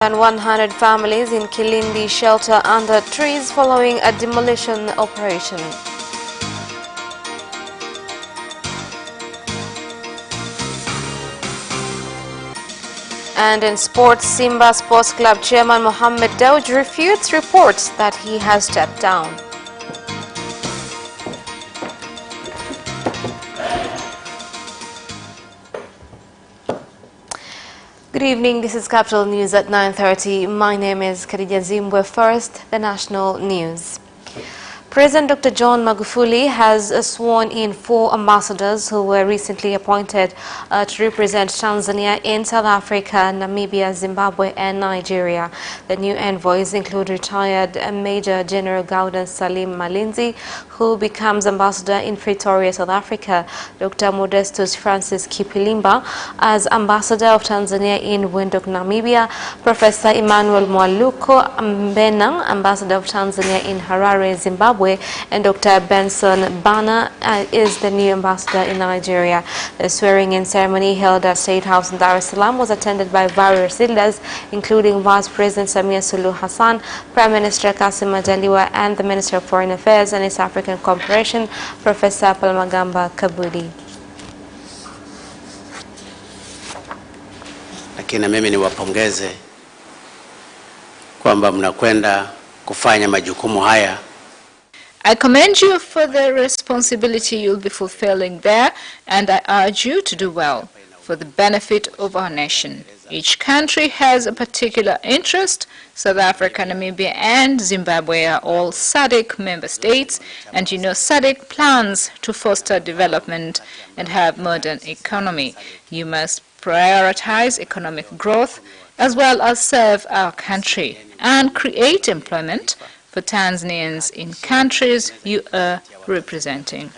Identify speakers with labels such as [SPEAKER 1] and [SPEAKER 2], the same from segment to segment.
[SPEAKER 1] And 100 families in Kilindi shelter under trees following a demolition operation. And in sports, Simba Sports Club chairman Mohammed Daoud refutes reports that he has stepped down. Good evening, this is Capital News at 9:30. My name is Khadija Zimbwe. First, the national news. President Dr. John Magufuli has sworn in 4 ambassadors who were recently appointed to represent Tanzania in South Africa, Namibia, Zimbabwe and Nigeria. The new envoys include retired Major General Gauden Salim Malinzi, who becomes ambassador in Pretoria, South Africa, Dr. Modestus Francis Kipilimba as ambassador of Tanzania in Windhoek, Namibia, Professor Emmanuel Mwaluko Mbena, ambassador of Tanzania in Harare, Zimbabwe, and Dr. Benson Bana is the new ambassador in Nigeria. The swearing-in ceremony held at State House in Dar es Salaam was attended by various leaders, including Vice President Samia Suluhu Hassan, Prime Minister Kassim Majaliwa, and the Minister of Foreign Affairs and East African Cooperation, Professor Palamagamba Kabudi.
[SPEAKER 2] Lakini mimi niwapongeze kwamba mnakwenda kufanya majukumu haya.
[SPEAKER 3] I commend you for the responsibility you'll be fulfilling there, and I urge you to do well for the benefit of our nation. Each country has a particular interest. South Africa, Namibia, and Zimbabwe are all SADC member states, and you know SADC plans to foster development and have modern economy. You must prioritize economic growth as well as serve our country and create employment for Tanzanians in countries you are representing.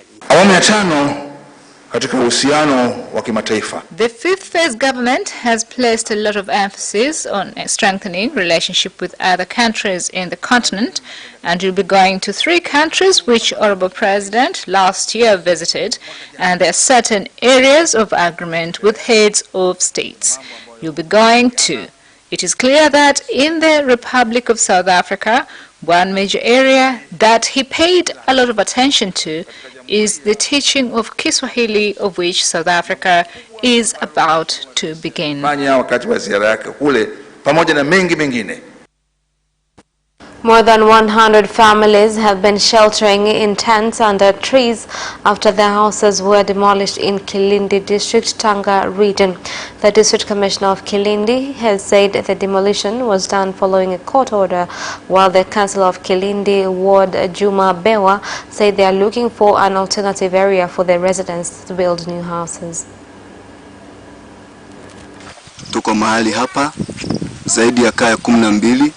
[SPEAKER 3] The fifth phase government has placed a lot of emphasis on strengthening relationship with other countries in the continent, and you'll be going to 3 countries which Honorable President last year visited, and there are certain areas of agreement with heads of states. You'll be going to. It is clear that in the Republic of South Africa, one major area that he paid a lot of attention to is the teaching of Kiswahili, of which South Africa is about to begin.
[SPEAKER 1] More than 100 families have been sheltering in tents under trees after their houses were demolished in Kilindi district, Tanga region. The district commissioner of Kilindi has said the demolition was done following a court order, while the councillor of Kilindi ward, Juma Bewa, said they are looking for an alternative area for their residents to build new houses.
[SPEAKER 4] Tuko mahali hapa zaidi ya kaya 12.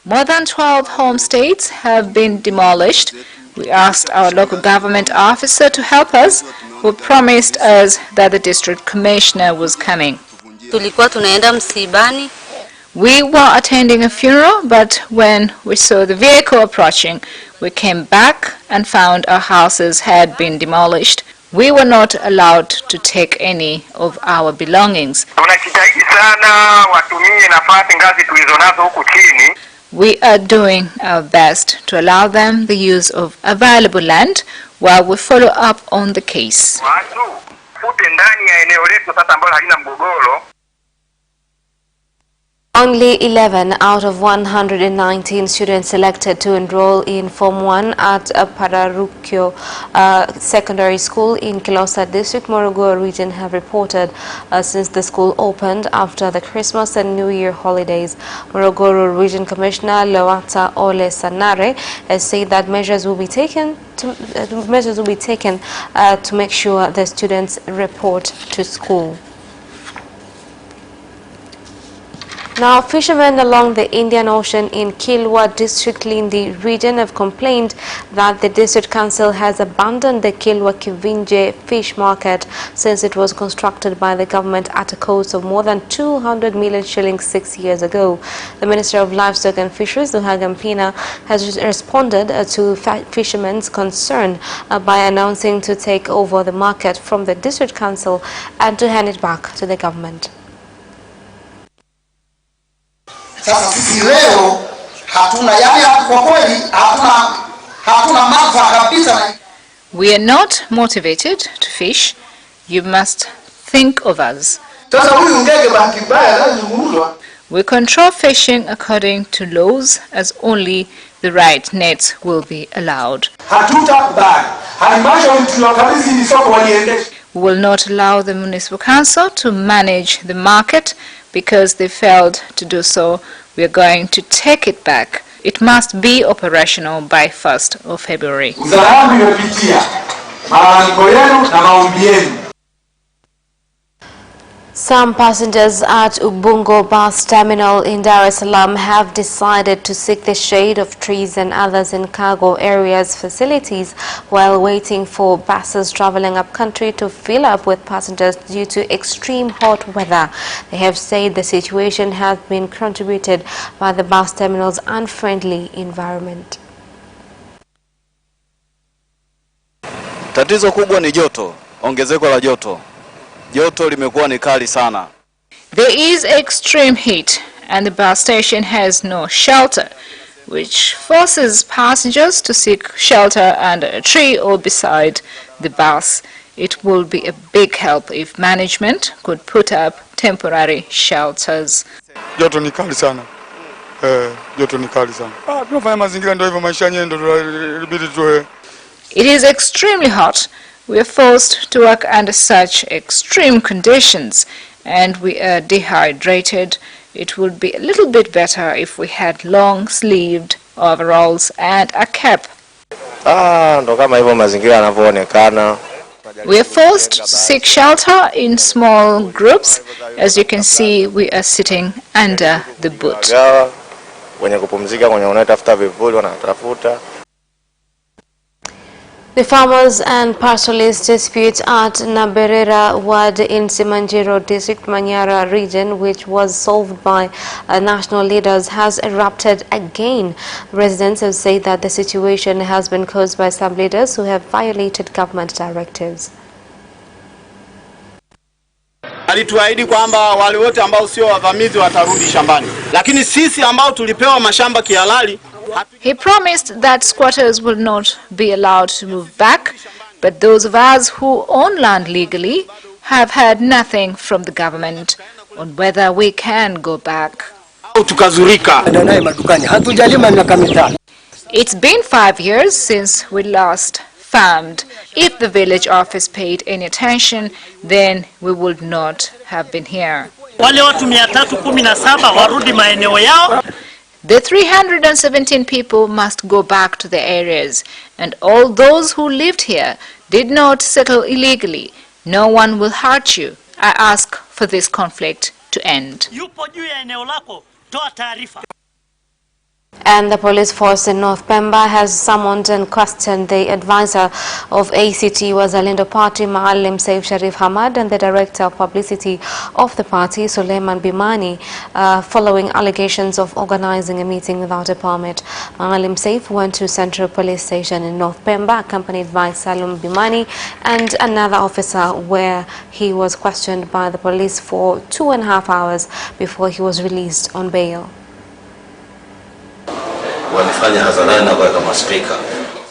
[SPEAKER 3] More than 12 homestays have been demolished. We asked our local government officer to help us, who promised us that the district commissioner was coming. We were attending a funeral, but when we saw the vehicle approaching, we came back and found our houses had been demolished. We were not allowed to take any of our belongings. We are doing our best to allow them the use of available land while we follow up on the case.
[SPEAKER 1] Only 11 out of 119 students selected to enroll in Form 1 at Pararukyo Secondary School in Kilosa District, Morogoro region have reported since the school opened after the Christmas and New Year holidays. Morogoro Region Commissioner Lowata Ole Sanare has said that measures will be taken to make sure the students report to school. Now, fishermen along the Indian Ocean in Kilwa District, Kilindi region have complained that the district council has abandoned the Kilwa Kivinje fish market since it was constructed by the government at a cost of more than 200 million shillings 6 years ago. The Minister of Livestock and Fisheries, Luhaga Mpina, has responded to fishermen's concern by announcing to take over the market from the district council and to hand it back to the government.
[SPEAKER 5] Sasa sisi leo hatuna, yani kwa kweli hatuna manufaa kabisa.
[SPEAKER 3] We are not motivated to fish. You must think of us.
[SPEAKER 5] Sasa huyu ngege bahati mbaya anazungumzwa.
[SPEAKER 3] We control fishing according to laws, as only the right nets will be allowed. We will not allow the municipal council to manage the market because they failed to do so. We are going to take it back. It must be operational by 1st of February.
[SPEAKER 1] Some passengers at Ubungo bus terminal in Dar es Salaam have decided to seek the shade of trees and others in cargo areas facilities while waiting for buses traveling up country to fill up with passengers due to extreme hot weather. They have said the situation has been contributed by the bus terminal's unfriendly environment.
[SPEAKER 6] Tatizo kubwa ni joto, ongezeko la joto. Joto limekuwa ni kali sana.
[SPEAKER 3] There is extreme heat and the bus station has no shelter, which forces passengers to seek shelter under a tree or beside the bus. It will be a big help if management could put up temporary shelters.
[SPEAKER 7] Joto ni kali sana. Joto ni kali sana. Tunafanya mazingira ndio hivyo, maisha yenyewe ndio ilibidi tuwe.
[SPEAKER 3] It is extremely hot. We are forced to work under such extreme conditions and we are dehydrated. It would be a little bit better if we had long-sleeved overalls and a cap.
[SPEAKER 8] Ndo kama hivyo mazingira yanavyoonekana.
[SPEAKER 3] We are forced to seek shelter in small groups. As you can see, we are sitting under the boot.
[SPEAKER 8] Wenye kupumzika, wenye wanatafuta vivuli wanatafuta.
[SPEAKER 1] The farmers and pastoralists dispute at Naberera ward in Simanjiro district, Manyara region, which was solved by national leaders, has erupted again. Residents have said that the situation has been caused by some leaders who have violated government directives.
[SPEAKER 9] Alituahidi kwamba wale wote ambao sio wavamizi watarudi shambani, lakini sisi ambao tulipewa mashamba kihalali.
[SPEAKER 3] He promised that squatters will not be allowed to move back, but those of us who own land legally have heard nothing from the government on whether we can go back. It's been 5 years since we last farmed. If the village office paid any attention, then we would not have been here. The 317 people must go back to their areas, and all those who lived here did not settle illegally. No one will hurt you. I ask for this conflict to end.
[SPEAKER 1] And the police force in North Pemba has summoned and questioned the advisor of ACT Wazalendo Party, Maalim Seif Sharif Hamad, and the director of publicity of the party, Suleiman Bimani, following allegations of organizing a meeting without a permit. Maalim Seif went to Central Police Station in North Pemba, accompanied by Salum Bimani and another officer, where he was questioned by the police for 2.5 hours before he was released on bail.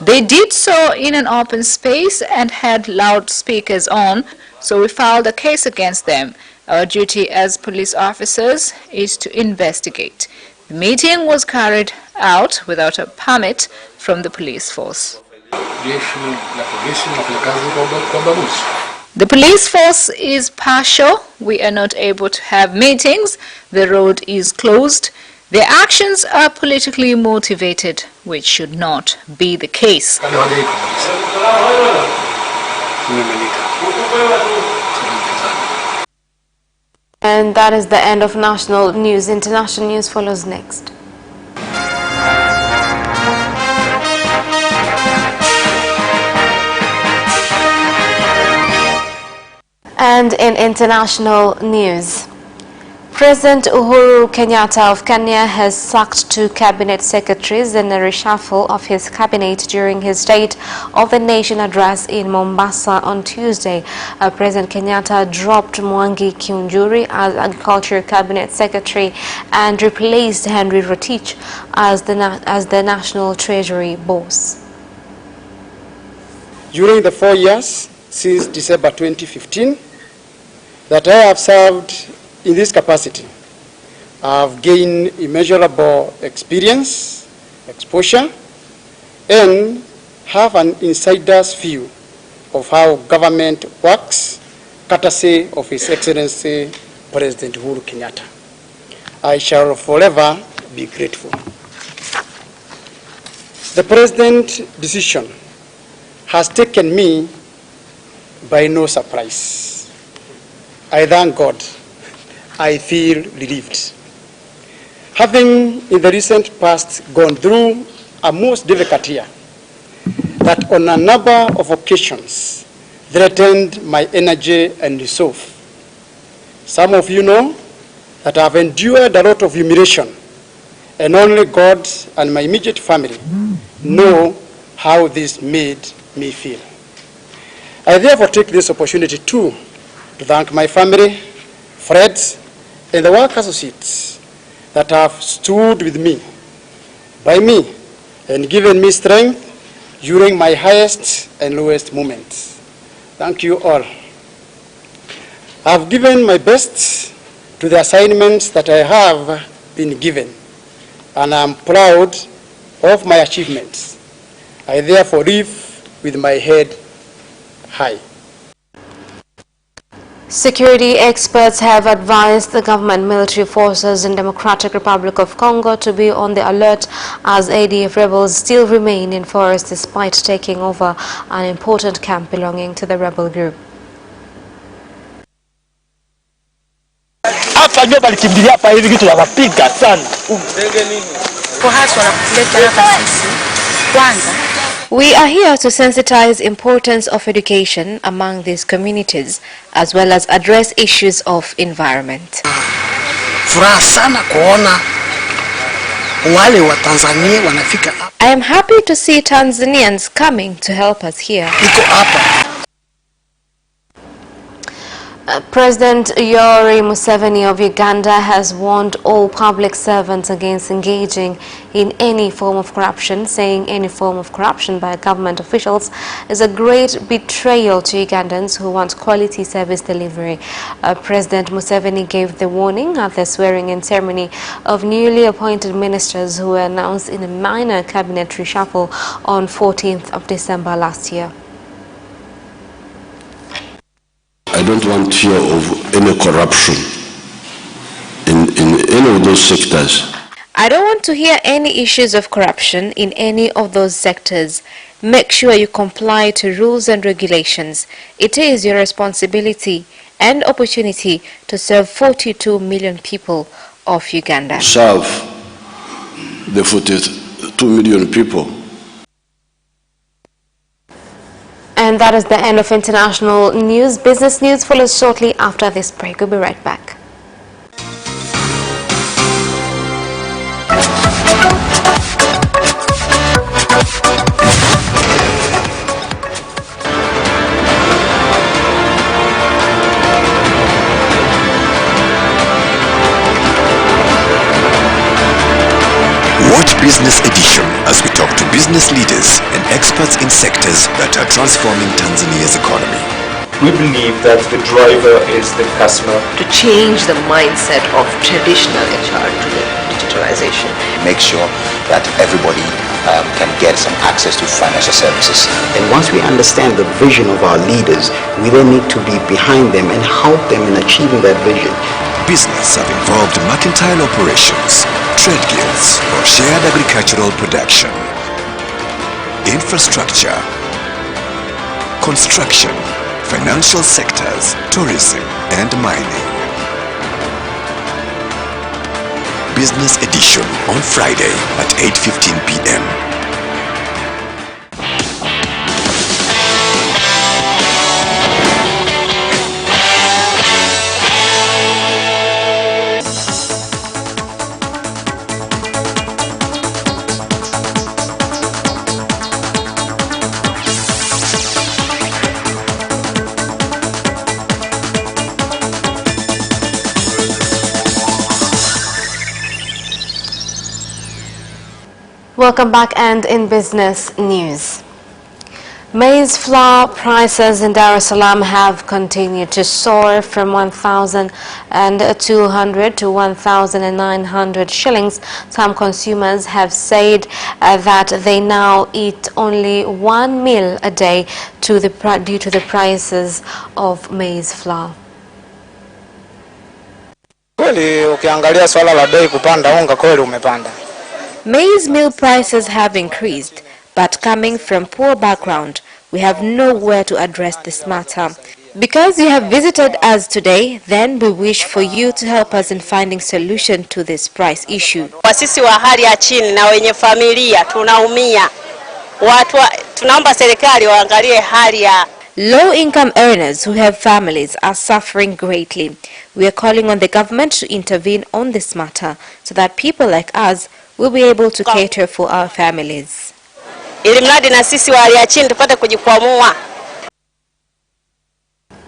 [SPEAKER 3] They did so in an open space and had loudspeakers on, so we filed a case against them. Our duty as police officers is to investigate. The meeting was carried out without a permit from the police force. The police force is partial. We are not able to have meetings. The road is closed. Their actions are politically motivated, which should not be the case.
[SPEAKER 1] And that is the end of national news. International news follows next. And in international news, President Uhuru Kenyatta of Kenya has sacked 2 cabinet secretaries in a reshuffle of his cabinet during his State of the Nation address in Mombasa on Tuesday. President Kenyatta dropped Mwangi Kiunjuri as Agriculture Cabinet Secretary and replaced Henry Rotich as the National Treasury boss.
[SPEAKER 10] During the 4 years since December 2015 that I have served in this capacity, I have gained immeasurable experience, exposure, and have an insider's view of how government works, courtesy of His Excellency President Uhuru Kenyatta. I shall forever be grateful. The President's decision has taken me by no surprise. I thank God. I feel relieved. Having in the recent past gone through a most difficult year that on a number of occasions threatened my energy and resolve. Some of you know that I have endured a lot of humiliation, and only God and my immediate family know how this made me feel. I therefore take this opportunity too to thank my family, friends, and the work associates that have stood with me, by me, and given me strength during my highest and lowest moments. Thank you all. I have given my best to the assignments that I have been given, and I am proud of my achievements. I therefore live with my head high.
[SPEAKER 1] Security experts have advised the government military forces in Democratic Republic of Congo to be on the alert as ADF rebels still remain in forest despite taking over an important camp belonging to the rebel group. We are here to sensitize importance of education among these communities as well as address issues of environment. I am happy to see Tanzanians coming to help us here. President Yoweri Museveni of Uganda has warned all public servants against engaging in any form of corruption, saying any form of corruption by government officials is a great betrayal to Ugandans who want quality service delivery. President Museveni gave the warning at the swearing-in ceremony of newly appointed ministers who were announced in a minor cabinet reshuffle on 14th of December last year.
[SPEAKER 11] I don't want to hear of any corruption in any of those sectors.
[SPEAKER 1] I don't want to hear any issues of corruption in any of those sectors. Make sure you comply to rules and regulations. It is your responsibility and opportunity to serve 42 million people of Uganda.
[SPEAKER 11] Serve the 42 million people.
[SPEAKER 1] And that is the end of international news. Business news follows shortly after this break. We'll be right back.
[SPEAKER 12] Watch Business Edition as we talk to business leaders and experts in sectors that are transforming Tanzania's economy.
[SPEAKER 13] We believe that the driver is the customer.
[SPEAKER 14] To change the mindset of traditional HR to the digitalization.
[SPEAKER 15] Make sure that everybody can get some access to financial services.
[SPEAKER 16] And once we understand the vision of our leaders, we then need to be behind them and help them in achieving that vision.
[SPEAKER 12] Business have involved mercantile operations, trade guilds, or shared agricultural production, infrastructure, construction, financial sectors, tourism, and mining. Business Edition on Friday at 8:15 p.m.
[SPEAKER 1] Welcome back, and in business news. Maize flour prices in Dar es Salaam have continued to soar from 1,200 to 1,900 shillings. Some consumers have said that they now eat only one meal a day due to the prices of maize flour.
[SPEAKER 17] Kweli ukiangalia swala la bei kupanda, unga kweli umepanda.
[SPEAKER 1] Maize meal prices have increased, but coming from poor background, we have nowhere to address this matter. Because you have visited us today, then we wish for you to help us in finding solution to this price issue.
[SPEAKER 18] Kwa sisi wa hali ya chini na wenye familia tunaumia. Tunaomba serikali waangalie hali ya
[SPEAKER 1] Low-income earners who have families are suffering greatly. We are calling on the government to intervene on this matter so that people like us will be able to cater for our families.
[SPEAKER 18] Ili mradi na sisi wa hali ya chini tupate kujikwamua.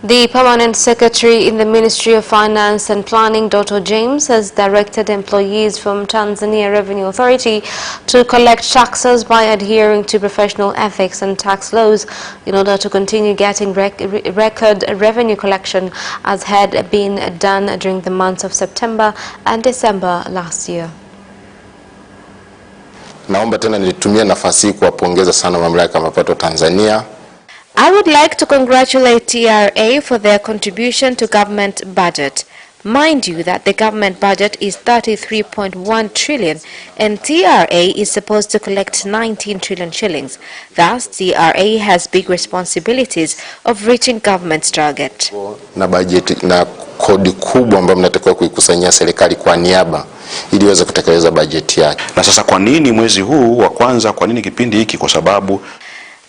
[SPEAKER 1] The Permanent Secretary in the Ministry of Finance and Planning, Dr. James, has directed employees from Tanzania Revenue Authority to collect taxes by adhering to professional ethics and tax laws in order to continue getting record revenue collection as had been done during the months of September and December last year.
[SPEAKER 8] Naomba tena nilitumia nafasi hii kuwapongeza sana Mamlaka ya Mapato Tanzania.
[SPEAKER 1] I would like to congratulate TRA for their contribution to government budget. Mind you that the government budget is 33.1 trillion and TRA is supposed to collect 19 trillion shillings. Thus, TRA has big responsibilities of reaching government's target.
[SPEAKER 8] Na budget na kodi kubwa ambayo mnatakiwa kuikusanyia serikali kwa niaba ili iweze kutekeleza bajeti yake.
[SPEAKER 19] Na sasa kwa nini mwezi huu wa kwanza, kwa nini kipindi hiki? Kwa sababu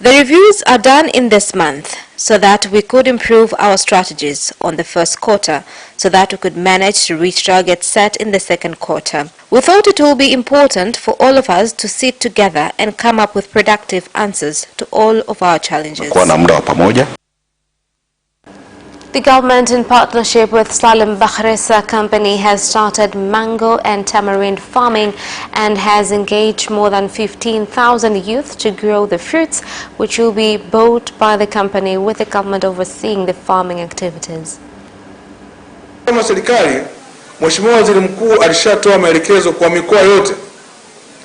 [SPEAKER 1] the reviews are done in this month so that we could improve our strategies on the first quarter so that we could manage to reach targets set in the second quarter. We thought it will be important for all of us to sit together and come up with productive answers to all of our challenges.
[SPEAKER 19] Kwa na muda wa pamoja.
[SPEAKER 1] The government, in partnership with Salim Bakhresa Company, has started mango and tamarind farming and has engaged more than 15,000 youth to grow the fruits, which will be bought by the company, with the government overseeing the farming activities.
[SPEAKER 20] Kama serikali, Mheshimiwa Waziri Mkuu alishatoa maelekezo kwa mikoa yote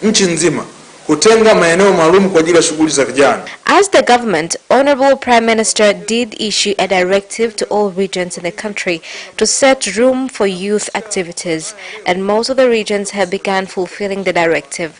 [SPEAKER 20] nchi nzima kutenga maeneo maalum kwa ajili ya shughuli za vijana.
[SPEAKER 1] As the government, Honorable Prime Minister did issue a directive to all regions in the country to set room for youth activities, and most of the regions have begun fulfilling the directive.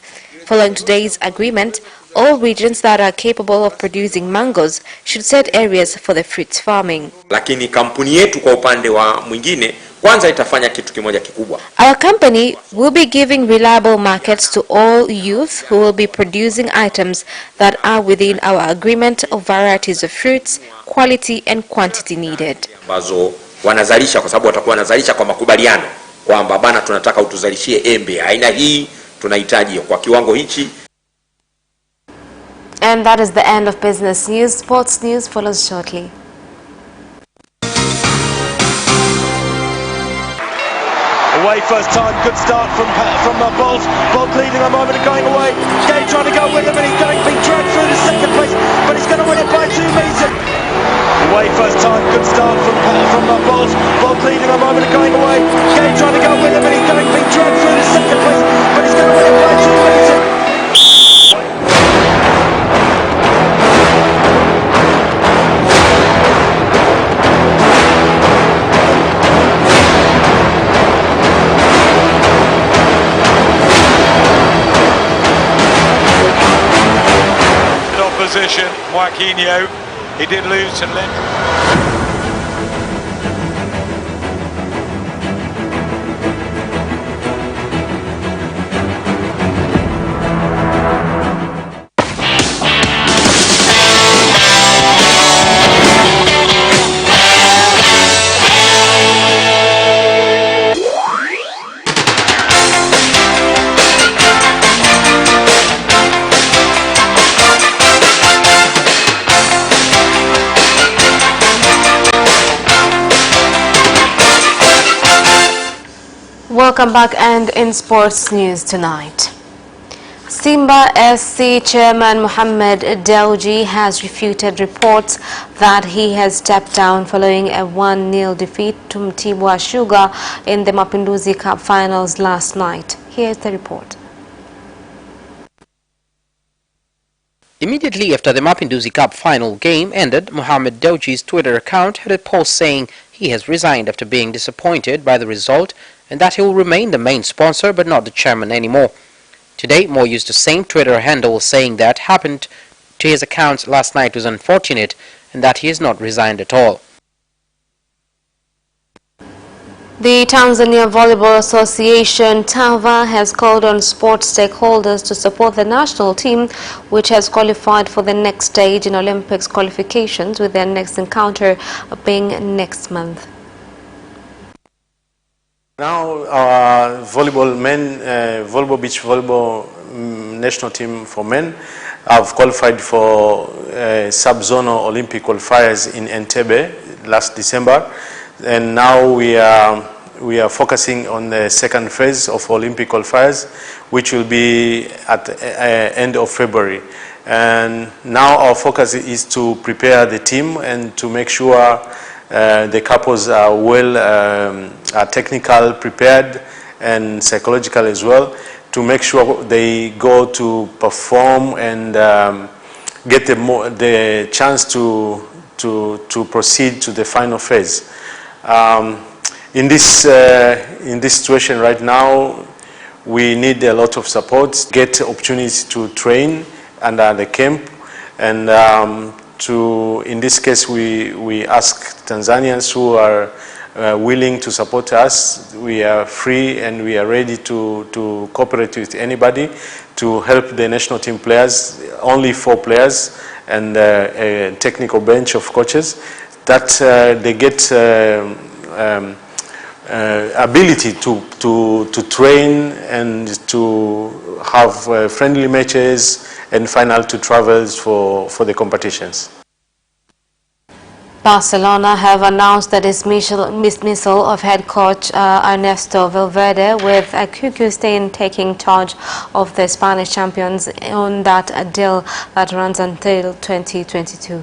[SPEAKER 1] Following today's agreement, all regions that are capable of producing mangoes should set areas for the fruits farming.
[SPEAKER 21] Lakini kampuni yetu kwa upande wa mwingine kwanza itafanya kitu kimoja kikubwa.
[SPEAKER 1] Our company will be giving reliable markets to all youth who will be producing items that are within our agreement of varieties of fruits, quality and quantity needed.
[SPEAKER 21] Ambazo wanazalisha kwa sababu watakuwa wanazalisha kwa makubaliano kwamba bana tunataka utuzalishie embe aina hii, tunahitaji kwa kiwango hichi.
[SPEAKER 1] And that is the end of business news. Sports news follows shortly.
[SPEAKER 22] Away first time, good start from Bolt. Bolt leading a moment and going away. Gay trying to go with him and he's being dragged through to second place, but he's going to win it by 2 meters. Away first time, good start from Bolt. Bolt leading a moment and going away. Gay trying to go with him and he's being dragged through to second place, but he's going to win it by 2 meters. Opposition, Joaquinho, he did lose some length.
[SPEAKER 1] Welcome back, and in sports news tonight. Simba SC chairman Mohamed Dewji has refuted reports that he has stepped down following a 1-0 defeat to Mtibwa Sugar in the Mapinduzi Cup finals last night. Here's the report.
[SPEAKER 2] Immediately after the Mapinduzi Cup final game ended, Mohamed Dewji's Twitter account had a post saying he has resigned after being disappointed by the result and that he will remain the main sponsor but not the chairman anymore. Today, Mo used the same Twitter handle saying that happened to his account last night was unfortunate and that he has not resigned at all.
[SPEAKER 1] The Tanzania Volleyball Association, TAVA, has called on sports stakeholders to support the national team, which has qualified for the next stage in Olympics qualifications, with their next encounter being next month.
[SPEAKER 4] Now our volleyball men, beach volleyball national team for men have qualified for sub-zonal Olympic qualifiers in Entebbe last December, and now we are focusing on the second phase of Olympic qualifiers, which will be at the end of February. And now our focus is to prepare the team and to make sure the couples are well, are technical, prepared, and psychological as well, to make sure they go to perform and get the chance to proceed to the final phase. In this situation right now, we need a lot of support, get opportunities to train under the camp, and in this case, we ask Tanzanians who are willing to support us. We are free and we are ready to cooperate with anybody to help the national team players, only 4 players and a technical bench of coaches, that they get ability to train and to have friendly matches and final to travels for the competitions.
[SPEAKER 1] Barcelona have announced the dismissal of head coach Ernesto Valverde, with Kukustain taking charge of the Spanish champions on that deal that runs until 2022.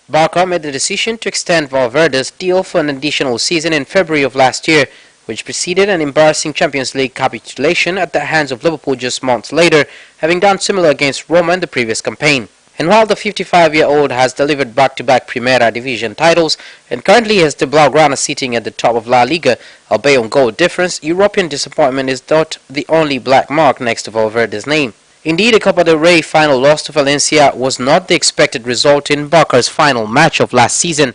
[SPEAKER 2] Barca made the decision to extend Valverde's deal for an additional season in February of last year, which preceded an embarrassing Champions League capitulation at the hands of Liverpool just months later, having done similar against Roma in the previous campaign. And while the 55-year-old has delivered back-to-back Primera Division titles and currently has the Blaugrana sitting at the top of La Liga, albeit on goal difference, European disappointment is not the only black mark next to Valverde's name. Indeed, a Copa del Rey final loss to Valencia was not the expected result in Barca's final match of last season,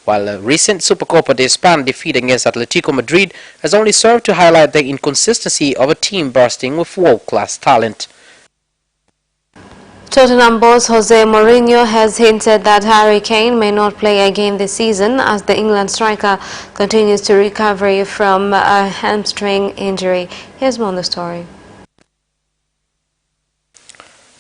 [SPEAKER 2] while a recent Supercopa de España defeat against Atletico Madrid has only served to highlight the inconsistency of a team bursting with world-class talent.
[SPEAKER 1] Tottenham boss Jose Mourinho has hinted that Harry Kane may not play again this season as the England striker continues to recover from a hamstring injury. Here's more on the story.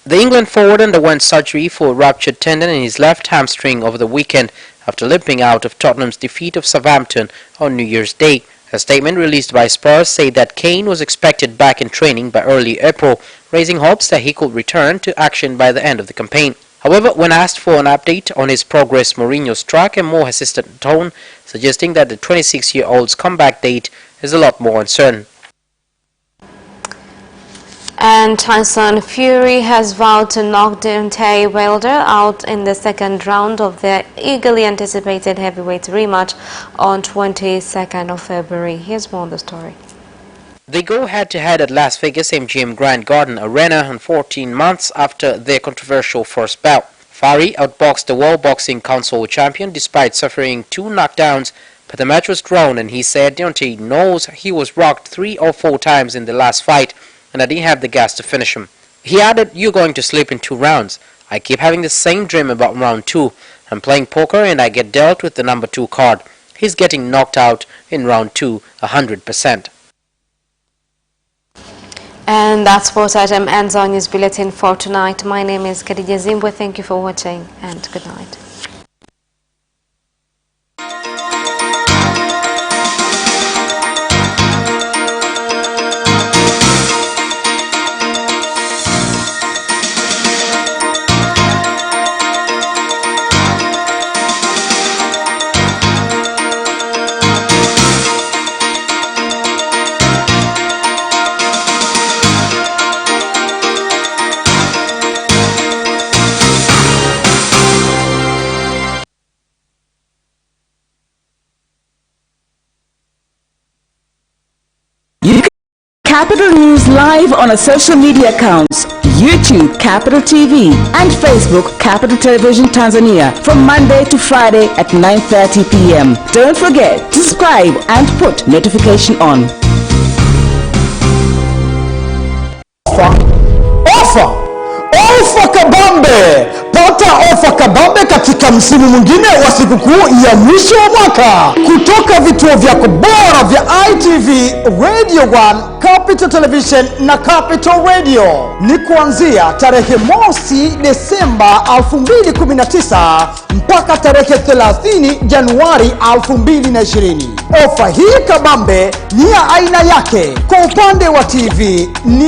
[SPEAKER 2] The England forward underwent surgery for a ruptured tendon in his left hamstring over the weekend after limping out of Tottenham's defeat of Southampton on New Year's Day. A statement released by Spurs said that Kane was expected back in training by early April, raising hopes that he could return to action by the end of the campaign. However, when asked for an update on his progress, Mourinho struck a more hesitant tone, suggesting that the 26-year-old's comeback date is a lot more uncertain.
[SPEAKER 1] And Tyson Fury has vowed to knock Deontay Wilder out in the second round of their eagerly anticipated heavyweight rematch on 22nd of February. Here's more on the story.
[SPEAKER 2] They go head-to-head at Las Vegas MGM Grand Garden Arena on 14 months after their controversial first bout. Fury outboxed the World Boxing Council champion despite suffering 2 knockdowns, but the match was drawn and he said Deontay knows he was rocked 3 or 4 times in the last fight and I didn't have the gas to finish him. He added, "You're going to sleep in 2 rounds. I keep having the same dream about round 2. I'm playing poker and I get dealt with the number 2 card. He's getting knocked out in round 2, 100%.
[SPEAKER 1] And that sports item ends our news bulletin for tonight. My name is Khadija Zimbwe. Thank you for watching and good night.
[SPEAKER 5] Capital News live on our social media accounts, YouTube Capital TV and Facebook Capital Television Tanzania from Monday to Friday at 9:30 p.m. Don't forget to subscribe and put notification on.
[SPEAKER 6] Ofa kabambe! Pata ofa kabambe katika msimu mwingine wa sikukuu ya mwisho wa mwaka kutoka vituo vyako bora vya ITV, Radio 1, Capital Television na Capital Radio. Ni kuanzia tarehe mosi Desemba 2019 mpaka tarehe 30 Januari 2020. Ofa hii kabambe ni ya aina yake. Kwa upande wa TV ni